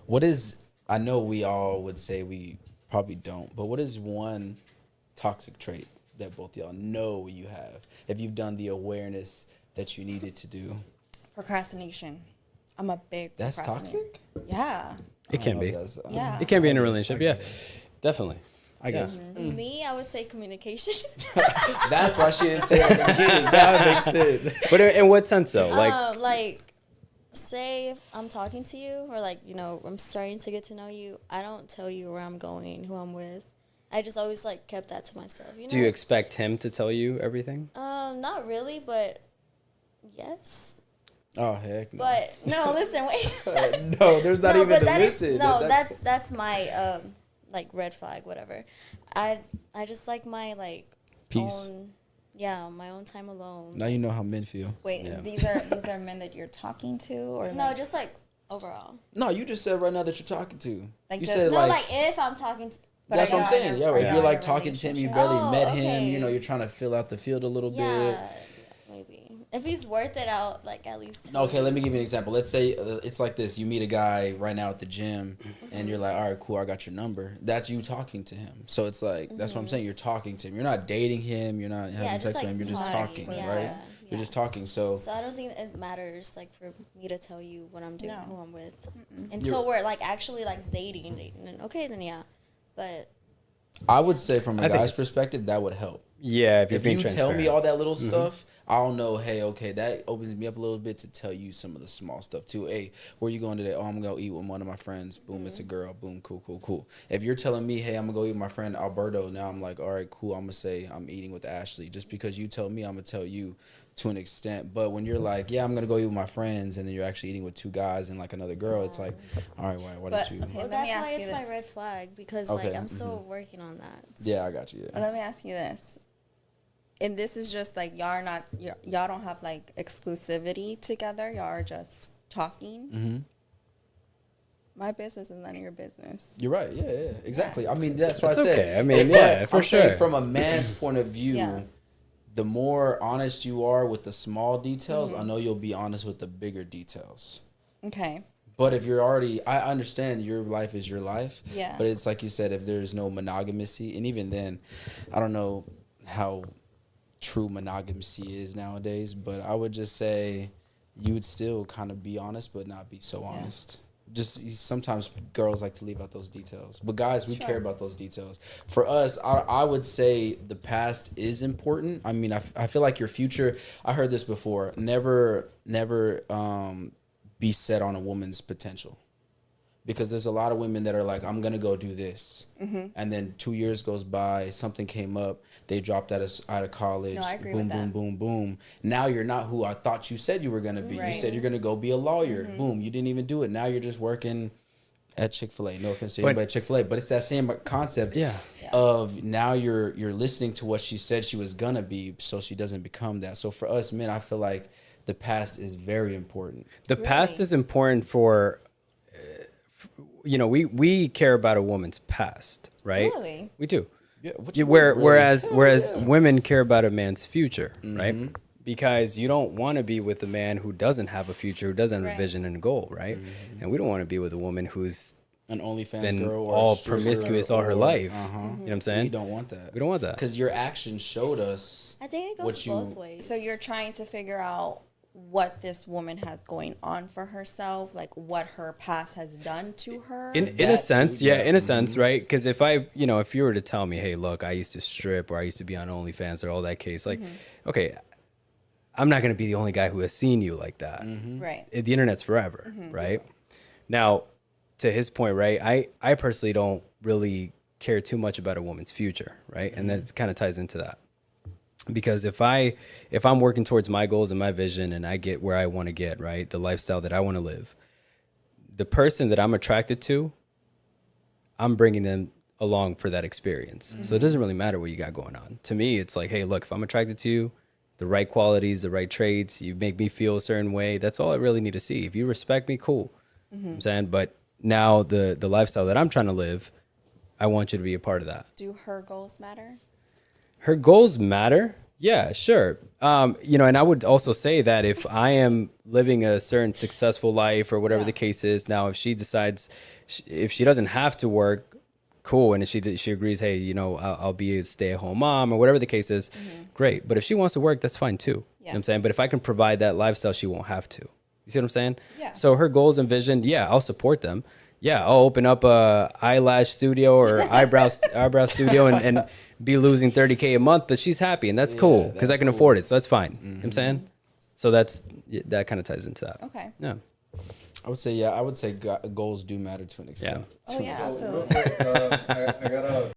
What is, I know we all would say we probably don't, but what is one toxic trait that both y'all know you have? If you've done the awareness that you needed to do. Procrastination. I'm a big That's procrastinator. toxic? Yeah. It can be. Yeah. It can be in a relationship. Yeah, definitely. I guess. Me, I would say communication. That's why she didn't say that at the beginning. That makes sense. But in what sense though? Like, say if I'm talking to you or like, you know, I'm starting to get to know you, I don't tell you where I'm going, who I'm with. I just always like kept that to myself. You know? Do you expect him to tell you everything? Not really, but yes. Oh heck no. But no, listen, wait. No, there's not even a that listen. is, no, that's my like red flag, whatever. I just like my like peace. My own time alone. Now you know how men feel. Wait, Yeah. these are men that you're talking to, or No, like, just like overall. No, you just said right now that you're talking to. Like you just- said No, like if I'm talking to. But that's I what I'm know saying. in a- Yeah, I if know you're in like a talking to him, you relationship. barely met him. okay. You know, you're trying to fill out the field a little bit. Maybe. If he's worth it out, like at least. Okay, let me give you an example. Let's say it's like this. You meet a guy right now at the gym, and you're like, all right, cool, I got your number. That's you talking to him. So it's like, that's what I'm saying. You're talking to him. You're not dating him. You're not having just sex like with him. You're just talking, yeah, right? yeah. You're just talking. So So I don't think it matters, like, for me to tell you what I'm doing, No. who I'm with. Until we're, like, actually, like, dating. And okay, then yeah. But. I would say from a I think guy's it's- perspective, that would help. Yeah, if you're If being you tell transparent. me all that little stuff, I'll know, hey, okay, that opens me up a little bit to tell you some of the small stuff too. Hey, where you going today? Oh, I'm going to eat with one of my friends. Boom, it's a girl. Boom, cool, cool, cool. If you're telling me, hey, I'm going to go eat with my friend Alberto, now I'm like, all right, cool, I'm going to say I'm eating with Ashley. Just because you tell me, I'm going to tell you to an extent. But when you're like, yeah, I'm going to go eat with my friends, and then you're actually eating with two guys and like another girl, it's like, all right, why But, don't you? okay. Well, let me that's why ask you it's my this. red flag. Because, Okay, like, I'm still working on that. Yeah, I got you. Yeah. Let me ask you this. And this is just like y'all don't have like exclusivity together. Y'all are just talking. Mm-hmm. My business is none of your business. You're right. Yeah, exactly. I mean, that's what That's I said. okay. I mean, But yeah, for I'm saying sure. from a man's point of view, Yeah. the more honest you are with the small details, I know you'll be honest with the bigger details. Okay. But if you're already, I understand your life is your life. Yeah. But it's like you said, if there's no monogamy, and even then, I don't know how true monogamy is nowadays, but I would just say you would still kind of be honest, but not be so honest. Just sometimes girls like to leave out those details, but guys, we care about those details. For us, I would say the past is important. I mean, I feel like your future, I heard this before, never be set on a woman's potential. Because there's a lot of women that are like, I'm going to go do this. And then 2 years goes by, something came up, they dropped out of college. No, I agree boom, with boom, that. boom, boom. Now you're not who I thought you said you were going to be. You Right. said you're going to go be a lawyer. Boom, you didn't even do it. Now you're just working at Chick-fil-A. No offense to anybody at Chick-fil-A, but it's that same concept of now you're listening to what she said she was going to be, so she doesn't become that. So for us men, I feel like the past is very important. The past is important for, you know, we care about a woman's past, right? Really? We do. Yeah, Whereas women care about a man's future, right? Because you don't want to be with a man who doesn't have a future, who doesn't have a vision and a goal, right? And we don't want to be with a woman who's an OnlyFans been girl or all a stripper promiscuous all her life. You know what I'm saying? We don't want that. We don't want that. Because your actions showed us. I think it What goes you- both ways. So you're trying to figure out what this woman has going on for herself, like what her past has done to her. In a That sense, too, yeah, yeah. in a sense, right? Because if if you were to tell me, hey, look, I used to strip or I used to be on OnlyFans or all that case, like, okay, I'm not going to be the only guy who has seen you like that. Right. The internet's forever, right? Now, to his point, right? I personally don't really care too much about a woman's future, right? And that kind of ties into that. Because if I'm working towards my goals and my vision and I get where I want to get, right? The lifestyle that I want to live, the person that I'm attracted to, I'm bringing them along for that experience. So it doesn't really matter what you got going on. To me, it's like, hey, look, if I'm attracted to you, the right qualities, the right traits, you make me feel a certain way. That's all I really need to see. If you respect me, cool. You know what I'm saying, but now the lifestyle that I'm trying to live, I want you to be a part of that. Do her goals matter? Her goals matter, Yeah, sure. And I would also say that if I am living a certain successful life or whatever Yeah. the case is, now if she decides, if she doesn't have to work, cool, and if she agrees, hey, I'll be a stay-at-home mom or whatever the case is, great. But if she wants to work, that's fine too. You know what I'm saying? But if I can provide that lifestyle, she won't have to. You see what I'm saying? Yeah. So her goals and vision, yeah, I'll support them. Yeah, I'll open up a eyelash studio or eyebrow studio and be losing $30K a month, but she's happy and that's cool because I can afford it. So that's fine. You know what I'm saying? So that kind of ties into that. Okay. Yeah. I would say goals do matter to an extent. Oh yeah, So, real absolutely. quick, I got a